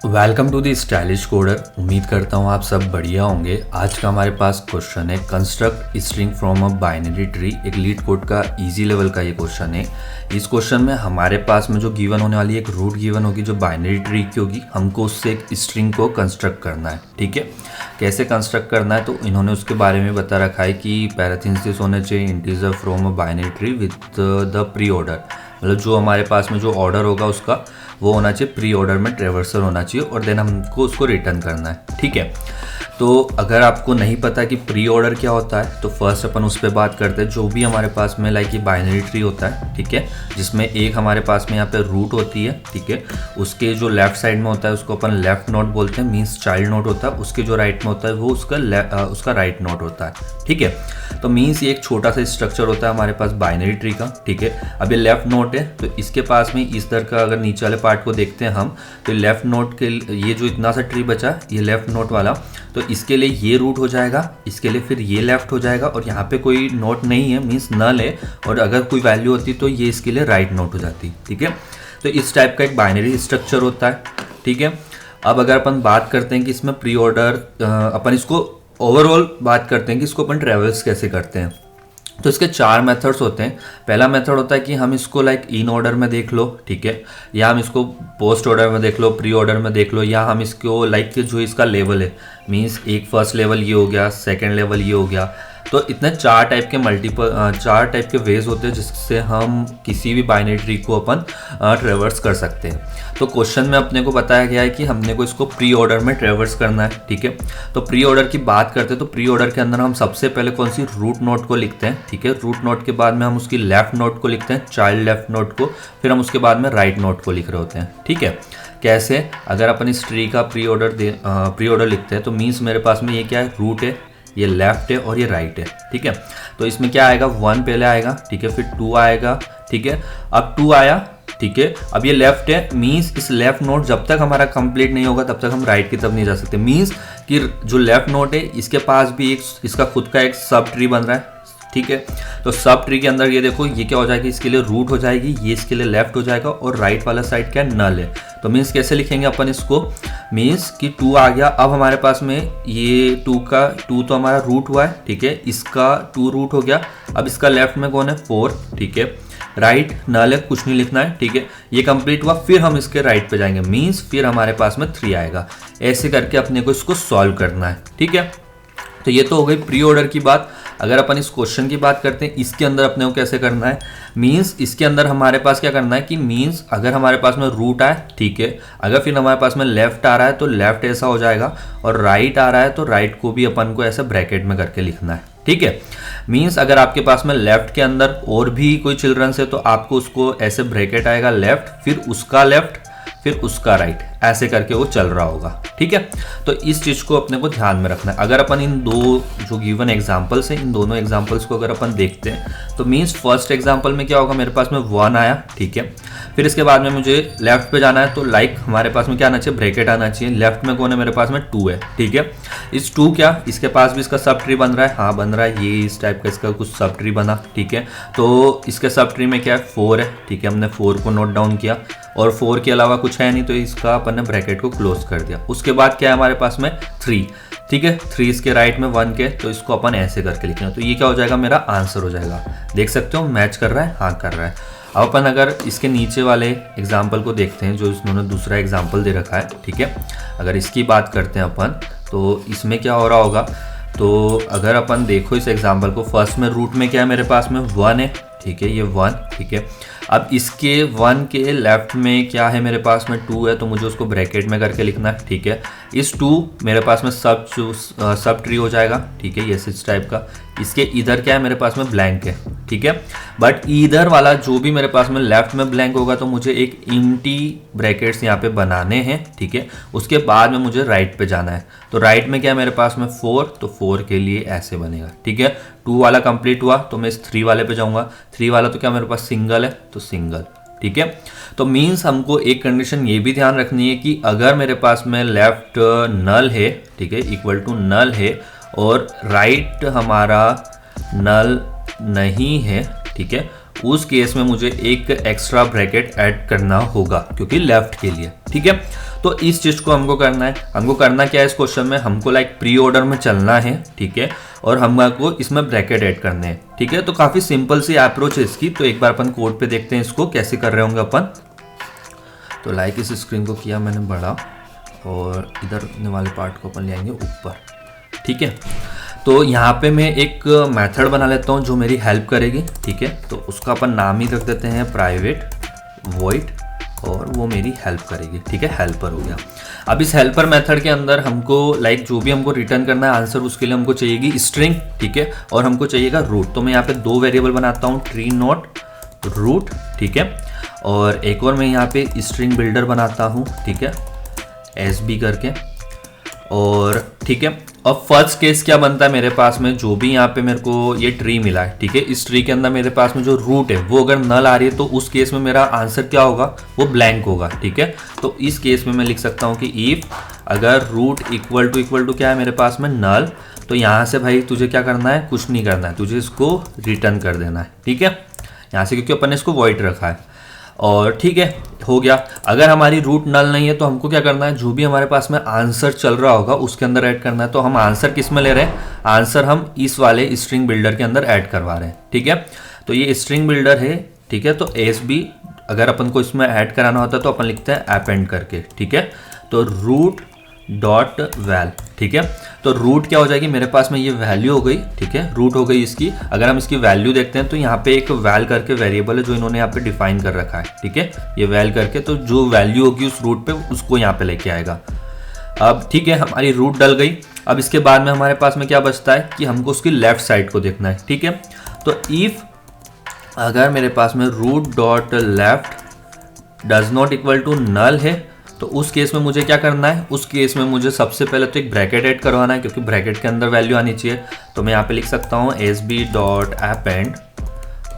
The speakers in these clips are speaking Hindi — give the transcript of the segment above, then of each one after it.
Welcome to the stylish coder. उम्मीद करता हूँ आप सब बढ़िया होंगे। आज का हमारे पास क्वेश्चन है construct string from a binary tree. एक लीड कोड का इजी लेवल का ये क्वेश्चन है। इस क्वेश्चन में हमारे पास में जो गिवन होने वाली है, एक रूट गिवन होगी जो बाइनरी ट्री की होगी। हमको उससे एक स्ट्रिंग को कंस्ट्रक्ट करना है। ठीक है, कैसे कंस्ट्रक्ट करना है तो इन्होंने उसके बारे में बता रखा है कि पैरेंथेसिस होने चाहिए integer from a binary tree with the pre order. मतलब जो हमारे पास में जो ऑर्डर होगा उसका वो होना चाहिए प्री ऑर्डर में ट्रेवर्सल होना चाहिए और देन हमको उसको रिटर्न करना है। ठीक है, तो अगर आपको नहीं पता कि प्री ऑर्डर क्या होता है तो फर्स्ट अपन उस पर बात करते हैं। जो भी हमारे पास में लाइक ये बाइनरी ट्री होता है, ठीक है, जिसमें एक हमारे पास में यहाँ पे रूट होती है। ठीक है, उसके जो लेफ्ट साइड में होता है उसको अपन लेफ्ट नोड बोलते हैं, मीन्स चाइल्ड नोड होता है। उसके जो राइट में होता है वो उसका राइट नोड होता है। ठीक है, तो मीन्स ये एक छोटा सा स्ट्रक्चर होता है हमारे पास बाइनरी ट्री का। ठीक है, अब ये लेफ्ट नोड है तो इसके पास में इस तरह का अगर नीचे वाले पार्ट को देखते हैं हम तो लेफ्ट नोड के ये जो इतना सा ट्री बचा ये लेफ्ट नोड वाला, तो इसके लिए ये रूट हो जाएगा, इसके लिए फिर ये लेफ्ट हो जाएगा और यहाँ पे कोई नोट नहीं है मीन्स नल है, और अगर कोई वैल्यू होती तो ये इसके लिए राइट नोट हो जाती। ठीक है, तो इस टाइप का एक बाइनरी स्ट्रक्चर होता है। ठीक है, अब अगर अपन बात करते हैं कि इसमें प्री ऑर्डर अपन इसको ओवरऑल बात करते हैं कि इसको अपन ट्रेवल्स कैसे करते हैं, तो इसके चार मेथड्स होते हैं। पहला मेथड होता है कि हम इसको लाइक इन ऑर्डर में देख लो, ठीक है, या हम इसको पोस्ट ऑर्डर में देख लो, प्री ऑर्डर में देख लो, या हम इसको लाइक जो इसका लेवल है मीन्स एक फर्स्ट लेवल ये हो गया, सेकंड लेवल ये हो गया। तो इतने चार टाइप के वेज होते हैं जिससे हम किसी भी बाइनरी ट्री को अपन ट्रेवर्स कर सकते हैं। तो क्वेश्चन में अपने को बताया गया है कि हमने को इसको प्री ऑर्डर में ट्रेवर्स करना है। ठीक है, तो प्री ऑर्डर की बात करते हैं तो प्री ऑर्डर के अंदर हम सबसे पहले कौन सी रूट नोड को लिखते हैं। ठीक है, रूट नोड के बाद में हम उसकी लेफ्ट नोड को लिखते हैं, चाइल्ड लेफ्ट नोड को, फिर हम उसके बाद में राइट नोड को लिख रहे होते हैं। ठीक है, कैसे, अगर अपन इस ट्री का प्री ऑर्डर लिखते हैं तो मीन्स मेरे पास में ये क्या है, रूट है, ये लेफ्ट है और ये राइट है। ठीक है, तो इसमें क्या आएगा, 1 पहले आएगा, ठीक है, फिर 2 आएगा। ठीक है, अब 2 आया, ठीक है, अब ये लेफ्ट है, मीन्स इस लेफ्ट नोड जब तक हमारा कंप्लीट नहीं होगा तब तक हम राइट की तरफ नहीं जा सकते। मीन्स कि जो लेफ्ट नोड है इसके पास भी एक इसका खुद का एक सब ट्री बन रहा है। ठीक है, तो सब ट्री के अंदर ये देखो ये क्या हो जाएगी, इसके लिए रूट हो जाएगी, ये इसके लिए लेफ्ट हो जाएगा और राइट वाला साइड क्या है, नल है। तो मीन्स कैसे लिखेंगे अपन इसको, मीन्स कि 2 आ गया, अब हमारे पास में ये 2 तो हमारा रूट हुआ है। ठीक है, इसका 2 रूट हो गया, अब इसका लेफ्ट में कौन है, 4। ठीक है, राइट नल है, कुछ नहीं लिखना है। ठीक है, ये कंप्लीट हुआ, फिर हम इसके राइट पे जाएंगे, मीन्स फिर हमारे पास में 3 आएगा। ऐसे करके अपने को इसको सॉल्व करना है। ठीक है, तो ये तो हो गई प्री ऑर्डर की बात। अगर अपन इस क्वेश्चन की बात करते हैं इसके अंदर अपने को कैसे करना है, मीन्स इसके अंदर हमारे पास क्या करना है कि मीन्स अगर हमारे पास में रूट आए, ठीक है, अगर फिर हमारे पास में लेफ्ट आ रहा है तो लेफ्ट ऐसा हो जाएगा, और राइट आ रहा है तो राइट को भी अपन को ऐसे ब्रैकेट में करके लिखना है। ठीक है, मीन्स अगर आपके पास में लेफ्ट के अंदर और भी कोई चिल्ड्रंस है तो आपको उसको ऐसे ब्रैकेट आएगा, लेफ्ट फिर उसका लेफ्ट फिर उसका राइट, ऐसे करके वो चल रहा होगा। ठीक है, तो इस चीज को अपने को ध्यान में रखना है। अगर अपन इन दो जो गिवन एग्जांपल्स हैं इन दोनों एग्जांपल्स को अगर अपन देखते हैं तो मीन्स फर्स्ट एग्जांपल में क्या होगा, मेरे पास में 1 आया। ठीक है, फिर इसके बाद में मुझे लेफ्ट पे जाना है तो लाइक हमारे पास में क्या आना चाहिए, ब्रैकेट आना चाहिए। लेफ्ट में कौन है, मेरे पास में 2 है। ठीक है, इस 2 क्या इसके पास भी इसका सब ट्री बन रहा है, हाँ बन रहा है, ये इस टाइप का इसका कुछ सब ट्री बना। ठीक है, तो इसके सब ट्री में क्या है, 4 है। ठीक है, हमने 4 को नोट डाउन किया और 4 के अलावा कुछ है नहीं तो इसका अपन ने ब्रैकेट को क्लोज कर दिया। उसके बाद क्या है हमारे पास में 3। ठीक है, 3 इसके राइट में 1 के, तो इसको अपन ऐसे करके लिखेंगे तो ये क्या हो जाएगा, मेरा आंसर हो जाएगा। देख सकते हो मैच कर रहा है, हाँ कर रहा है। अब अपन अगर इसके नीचे वाले एग्जाम्पल को देखते हैं जो इन्होंने दूसरा एग्जाम्पल दे रखा है। ठीक है, अगर इसकी बात करते हैं अपन तो इसमें क्या हो रहा होगा, तो अगर अपन देखो इस एग्जाम्पल को, फर्स्ट में रूट में क्या है, मेरे पास में 1 है। ठीक है, ये 1। ठीक है, अब इसके 1 के लेफ्ट में क्या है, मेरे पास में 2 है तो मुझे उसको ब्रैकेट में करके लिखना है। ठीक है, इस 2 मेरे पास में सब ट्री हो जाएगा। ठीक है, ये इस टाइप का, इसके इधर क्या है, मेरे पास में ब्लैंक है। ठीक है, बट इधर वाला जो भी मेरे पास में लेफ्ट में ब्लैंक होगा तो मुझे एक इंटी ब्रैकेट्स यहाँ पे बनाने हैं। ठीक है, उसके बाद में मुझे राइट पे जाना है तो राइट में क्या है, मेरे पास में 4, तो 4 के लिए ऐसे बनेगा। ठीक है, 2 वाला कंप्लीट हुआ तो मैं इस 3 वाले पे जाऊंगा। 3 वाला तो क्या मेरे पास सिंगल है तो सिंगल। ठीक है, तो मीन्स हमको एक कंडीशन ये भी ध्यान रखनी है कि अगर मेरे पास में लेफ्ट नल है, ठीक है, इक्वल टू नल है और राइट हमारा नल नहीं है, ठीक है, उस केस में मुझे एक एक्स्ट्रा ब्रैकेट ऐड करना होगा क्योंकि लेफ्ट के लिए। ठीक है, तो इस चीज़ को हमको करना है। हमको करना क्या है इस क्वेश्चन में, हमको लाइक प्री ऑर्डर में चलना है, ठीक है, और हमको इसमें ब्रैकेट ऐड करने हैं, ठीक है। तो काफ़ी सिंपल सी अप्रोच है इसकी। तो एक बार अपन कोड पे देखते हैं इसको कैसे कर रहे होंगे अपन। तो लाइक इस स्क्रीन को किया मैंने बड़ा और इधर वाले पार्ट को अपन ले आएंगे ऊपर, ठीक है। तो यहाँ पे मैं एक मेथड बना लेता हूँ जो मेरी हेल्प करेगी, ठीक है। तो उसका अपन नाम ही रख देते हैं प्राइवेट वॉइड और वो मेरी हेल्प करेगी, ठीक है, हेल्पर हो गया। अब इस हेल्पर मेथड के अंदर हमको लाइक जो भी हमको रिटर्न करना है आंसर, उसके लिए हमको चाहिएगी स्ट्रिंग, ठीक है, और हमको चाहिएगा रूट। तो मैं यहाँ पे 2 वेरिएबल बनाता हूँ, ट्री नोट रूट, ठीक है, और एक और मैं यहाँ पे स्ट्रिंग बिल्डर बनाता हूँ, ठीक है, SB करके, और ठीक है। अब फर्स्ट केस क्या बनता है मेरे पास में, जो भी यहाँ पे मेरे को ये ट्री मिला है, ठीक है, इस ट्री के अंदर मेरे पास में जो रूट है वो अगर नल आ रही है तो उस केस में मेरा आंसर क्या होगा, वो ब्लैंक होगा, ठीक है। तो इस केस में मैं लिख सकता हूँ कि इफ अगर रूट इक्वल टू क्या है मेरे पास में नल, तो यहाँ से भाई तुझे क्या करना है, कुछ नहीं करना है, तुझे इसको रिटर्न कर देना है, ठीक है, यहाँ से, क्योंकि अपन ने इसको वॉइड रखा है। और ठीक है, हो गया। अगर हमारी रूट नल नहीं है तो हमको क्या करना है, जो भी हमारे पास में आंसर चल रहा होगा उसके अंदर ऐड करना है। तो हम आंसर किस में ले रहे हैं, आंसर हम इस वाले स्ट्रिंग बिल्डर के अंदर ऐड करवा रहे हैं, ठीक है। तो ये स्ट्रिंग बिल्डर है, ठीक है। तो SB अगर अपन को इसमें ऐड कराना होता है तो अपन लिखते हैं अपेंड करके, ठीक है। तो रूट डॉट वैल, ठीक है। तो रूट क्या हो जाएगी, मेरे पास में ये वैल्यू हो गई, ठीक है, रूट हो गई इसकी। अगर हम इसकी वैल्यू देखते हैं तो यहाँ पे एक वैल करके वेरिएबल है जो इन्होंने यहाँ पे डिफाइन कर रखा है, ठीक है, ये वैल करके। तो जो वैल्यू होगी उस रूट पे उसको यहाँ पे लेके आएगा। अब ठीक है, हमारी रूट डल गई। अब इसके बाद में हमारे पास में क्या बचता है कि हमको उसकी लेफ्ट साइड को देखना है, ठीक है। तो इफ अगर मेरे पास में root dot left does not equal to null है, तो उस केस में मुझे क्या करना है, उस केस में मुझे सबसे पहले तो एक ब्रैकेट ऐड करवाना है, क्योंकि ब्रैकेट के अंदर वैल्यू आनी चाहिए। तो मैं यहाँ पे लिख सकता हूँ SB डॉट अपेंड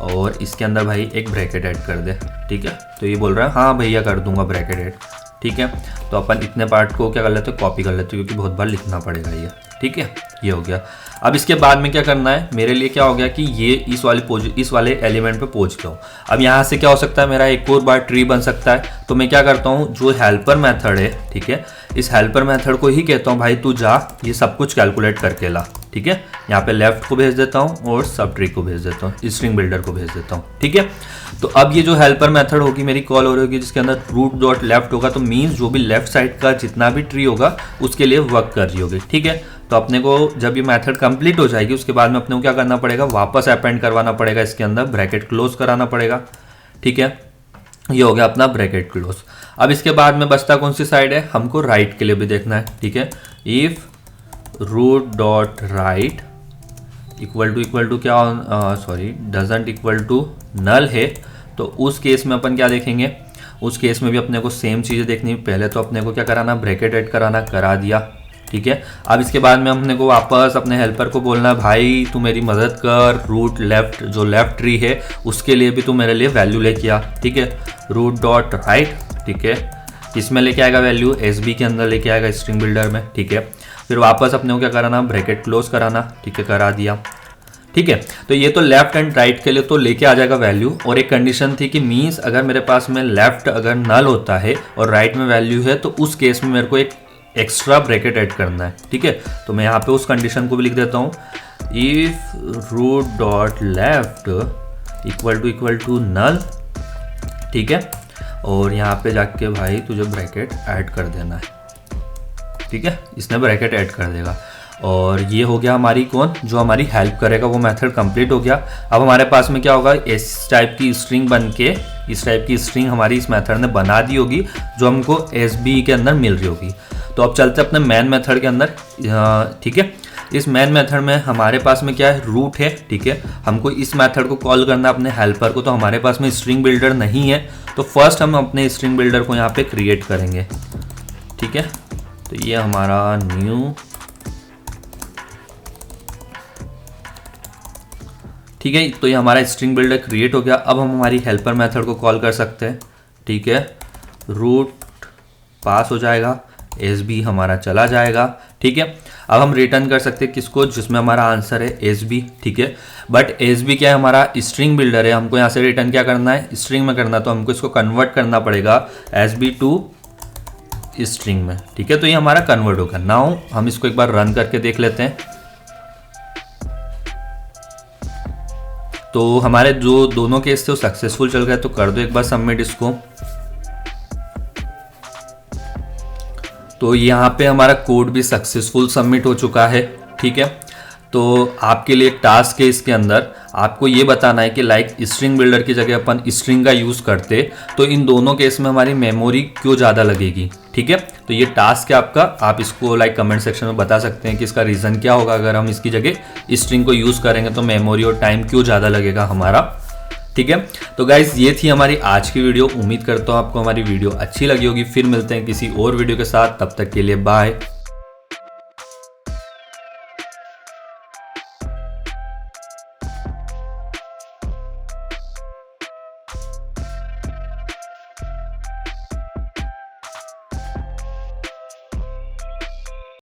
और इसके अंदर भाई एक ब्रैकेट ऐड कर दे, ठीक है। तो ये बोल रहा है हाँ भैया कर दूंगा ब्रैकेट ऐड, ठीक है। तो अपन इतने पार्ट को क्या कर लेते हैं, कॉपी कर लेते हैं, क्योंकि बहुत बार लिखना पड़ेगा ये, ठीक है। ये हो गया। अब इसके बाद में क्या करना है, मेरे लिए क्या हो गया कि ये इस वाले एलिमेंट पे पहुंच गया हूँ। अब यहाँ से क्या हो सकता है, मेरा एक और बार ट्री बन सकता है। तो मैं क्या करता हूँ, जो हेल्पर मेथड है, ठीक है, इस हेल्पर मेथड को ही कहता हूँ भाई तू जा ये सब कुछ कैलकुलेट करके ला, ठीक है। यहाँ पे लेफ्ट को भेज देता हूँ और सब ट्री को भेज देता हूँ, स्ट्रिंग बिल्डर को भेज देता हूँ, ठीक है। तो अब ये जो हेल्पर मेथड होगी मेरी कॉल हो रही होगी, जिसके अंदर रूट डॉट लेफ्ट होगा, तो मीन्स जो भी लेफ्ट साइड का जितना भी ट्री होगा उसके लिए वर्क कर रही होगी, ठीक है। तो अपने को जब ये मेथड कंप्लीट हो जाएगी उसके बाद में अपने को क्या करना पड़ेगा, वापस अपेंड करवाना पड़ेगा, इसके अंदर ब्रैकेट क्लोज कराना पड़ेगा, ठीक है। ये हो गया अपना ब्रैकेट क्लोज। अब इसके बाद में बचता कौन सी साइड है, हमको राइट के लिए भी देखना है, ठीक है। If root dot right equal to क्या, sorry doesn't equal to null है, तो उस केस में अपन क्या देखेंगे, उस केस में भी अपने को सेम चीज़ें देखनी। पहले तो अपने को क्या कराना, ब्रैकेट ऐड कराना, करा दिया, ठीक है। अब इसके बाद में अपने को वापस अपने हेल्पर को बोलना भाई तू मेरी मदद कर, रूट लेफ्ट जो लेफ्ट ट्री है उसके लिए भी तू मेरे लिए वैल्यू लेके आ, ठीक है। रूट डॉट राइट, ठीक है, इसमें लेके आएगा वैल्यू, SB के अंदर लेके आएगा स्ट्रिंग बिल्डर में, ठीक है। फिर वापस अपने को क्या कराना, ब्रैकेट क्लोज कराना, ठीक है, करा दिया, ठीक है। तो ये तो लेफ्ट एंड राइट के लिए तो लेके आ जाएगा वैल्यू। और एक कंडीशन थी कि मीन्स अगर मेरे पास में लेफ्ट अगर नल होता है और राइट में वैल्यू है तो उस केस में मेरे को एक एक्स्ट्रा ब्रैकेट ऐड करना है, ठीक है। तो मैं यहाँ पे उस कंडीशन को भी लिख देता हूँ, if root dot left equal to null, ठीक है। और यहाँ पे जाके भाई तुझे ब्रैकेट ऐड कर देना है, ठीक है, इसने ब्रैकेट ऐड कर देगा। और ये हो गया हमारी कौन, जो हमारी हेल्प करेगा, वो मेथड कंप्लीट हो गया। अब हमारे पास में क्या होगा, इस टाइप की स्ट्रिंग बन के, इस टाइप की स्ट्रिंग हमारी इस मेथड ने बना दी होगी जो हमको SB के अंदर मिल रही होगी। तो अब चलते अपने मेन मेथड के अंदर, ठीक है। इस मेन मेथड में हमारे पास में क्या है, रूट है, ठीक है। हमको इस मेथड को कॉल करना है अपने हेल्पर को, तो हमारे पास में स्ट्रिंग बिल्डर नहीं है। तो फर्स्ट हम अपने स्ट्रिंग बिल्डर को यहाँ पे क्रिएट करेंगे, ठीक है। तो ये हमारा न्यू, ठीक है। तो ये हमारा स्ट्रिंग बिल्डर क्रिएट हो गया। अब हम हमारी हेल्पर मेथड को कॉल कर सकते हैं, ठीक है। रूट पास हो जाएगा, SB हमारा चला जाएगा, ठीक है। अब हम रिटर्न कर सकते हैं किसको, जिसमें हमारा आंसर है SB, ठीक है। बट SB क्या है, हमारा स्ट्रिंग बिल्डर है, हमको यहाँ से रिटर्न क्या करना है, स्ट्रिंग में करना। तो हमको इसको कन्वर्ट करना पड़ेगा SB टू स्ट्रिंग में। ठीक है, तो ये हमारा कन्वर्ट होगा। नाउ हम इसको एक बार रन करके देख लेते हैं। तो हमारे जो दोनों केस थे वो सक्सेसफुल चल गए। तो कर दो एक बार सबमिट इसको। तो यहाँ पे हमारा कोड भी सक्सेसफुल सबमिट हो चुका है। ठीक है, तो आपके लिए एक टास्क है इसके अंदर, आपको ये बताना है कि लाइक स्ट्रिंग बिल्डर की जगह अपन स्ट्रिंग का यूज़ करते तो इन दोनों केस में हमारी मेमोरी क्यों ज़्यादा लगेगी। ठीक है, तो ये टास्क है आपका, आप इसको लाइक कमेंट सेक्शन में बता सकते हैं कि इसका रीज़न क्या होगा। अगर हम इसकी जगह स्ट्रिंग को यूज़ करेंगे तो मेमोरी और टाइम क्यों ज़्यादा लगेगा हमारा। ठीक है, तो गाइज ये थी हमारी आज की वीडियो। उम्मीद करता हूँ आपको हमारी वीडियो अच्छी लगी होगी। फिर मिलते हैं किसी और वीडियो के साथ, तब तक के लिए बाय।